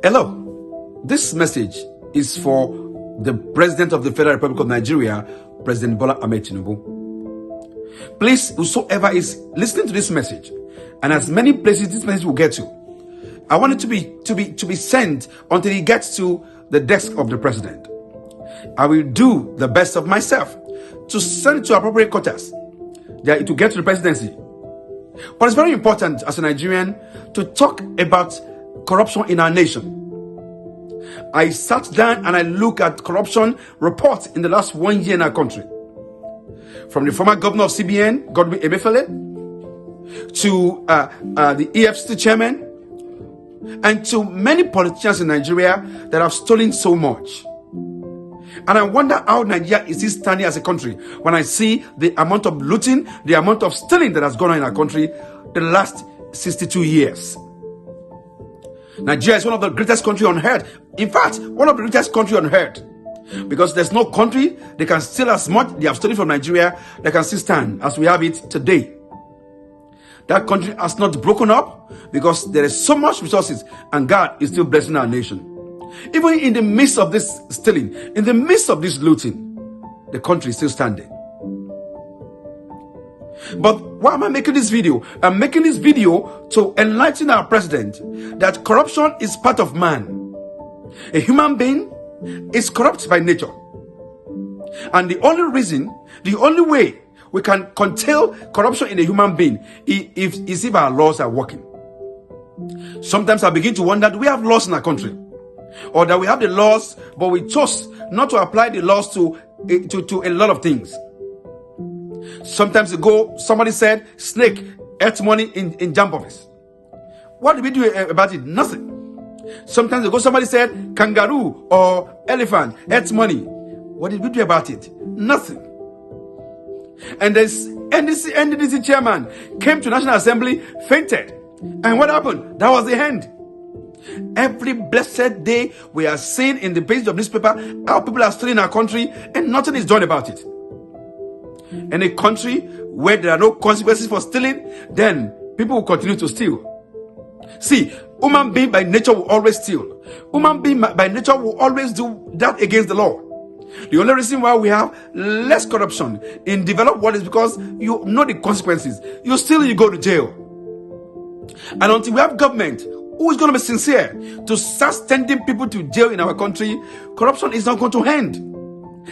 Hello, this message is for the President of the Federal Republic of Nigeria, President Bola Ahmed Tinubu. Please, whosoever is listening to this message, and as many places this message will get to, I want it to be sent until it gets to the desk of the President. I will do the best of myself to send it to appropriate quarters, that it will get to the presidency. But it's very important as a Nigerian to talk about corruption in our nation. I sat down and I look at corruption reports in the last 1 year in our country. From the former governor of CBN, Godwin Emefiele, to the EFCC chairman, and to many politicians in Nigeria that have stolen so much. And I wonder how Nigeria is still standing as a country when I see the amount of looting, the amount of stealing that has gone on in our country the last 62 years. Nigeria is one of the greatest countries on earth. In fact, one of the greatest countries on earth. Because there's no country they can steal as much they have stolen from Nigeria that can still stand as we have it today. That country has not broken up because there is so much resources and God is still blessing our nation. Even in the midst of this stealing, in the midst of this looting, the country is still standing. But why am I making this video? I'm making this video to enlighten our president that corruption is part of man. A human being is corrupt by nature. And the only way we can curtail corruption in a human being is if our laws are working. Sometimes I begin to wonder, do we have laws in our country? Or that we have the laws, but we chose not to apply the laws to a lot of things. Sometimes ago, somebody said snake ate money in jump office. What did we do about it? Nothing. Sometimes ago, somebody said kangaroo or elephant ate money. What did we do about it? Nothing. And this NDC chairman came to National Assembly, fainted. And what happened? That was the end. Every blessed day we are seeing in the pages of newspaper how people are stealing our country and nothing is done about it. In a country where there are no consequences for stealing, then people will continue to steal. See, human being by nature will always steal. Human being by nature will always do that against the law. The only reason why we have less corruption in developed world is because you know the consequences. You steal, you go to jail. And until we have government who is going to be sincere to start sending people to jail in our country, corruption is not going to end.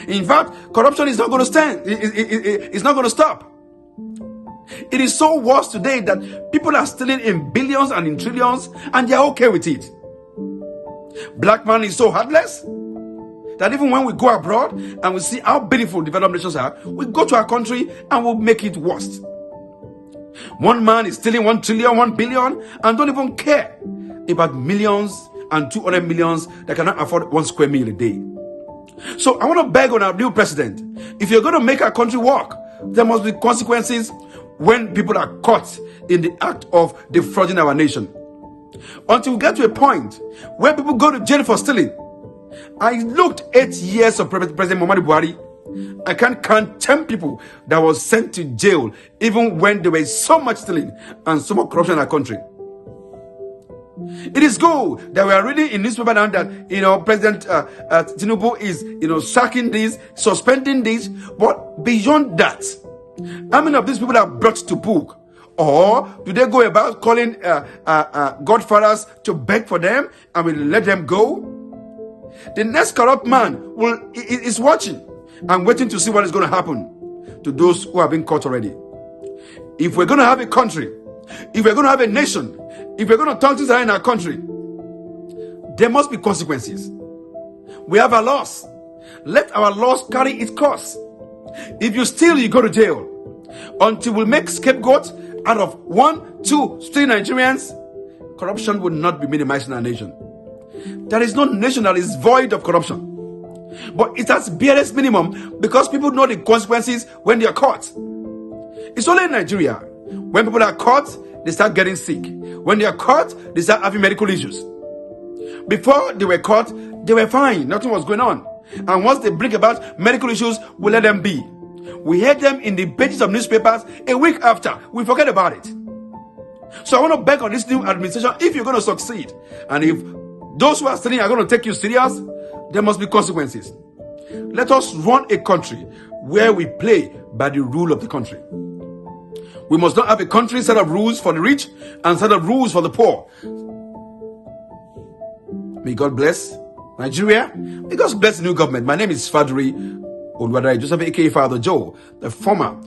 In fact, corruption is not going to stand. It's not going to stop. It is so worse today that people are stealing in billions and in trillions, and they are okay with it. Black man is so heartless that even when we go abroad and we see how beautiful developed nations are, we go to our country and we'll make it worse. One man is stealing 1 trillion, 1 billion, and don't even care about millions and 200 millions that cannot afford 1 square meal a day. So I want to beg on our new president, if you're going to make our country work, there must be consequences when people are caught in the act of defrauding our nation. Until we get to a point where people go to jail for stealing. I looked 8 years of President Muhammadu Buhari. I can't count 10 people that was sent to jail even when there was so much stealing and so much corruption in our country. It is good that we are reading in newspaper now that President Tinubu is sacking this, suspending this, but beyond that, how many of these people are brought to book? Or do they go about calling godfathers to beg for them and will let them go? The next corrupt man is watching and waiting to see what is going to happen to those who have been caught already. If we're going to have a country, if we're going to have a nation, if we're going to turn things around in our country, there must be consequences. We have our laws. Let our laws carry its course. If you steal, you go to jail. Until we make scapegoats out of 1, 2, 3 Nigerians, corruption will not be minimized in our nation. There is no nation that is void of corruption. But it has barest minimum because people know the consequences when they are caught. It's only in Nigeria. When people are caught, they start getting sick. When they are caught, they start having medical issues. Before they were caught, they were fine. Nothing was going on. And once they bring about medical issues, we let them be. We hear them in the pages of newspapers a week after. We forget about it. So I want to beg on this new administration, if you're going to succeed, and if those who are studying are going to take you serious, there must be consequences. Let us run a country where we play by the rule of the country. We must not have a country set of rules for the rich and set of rules for the poor. May God bless Nigeria. May God bless the new government. My name is Fadri Olwadare Joseph, aka Father Joe, the former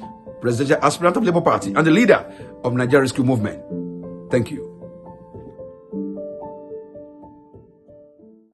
presidential aspirant of Labour Party and the leader of Nigeria Rescue Movement. Thank you.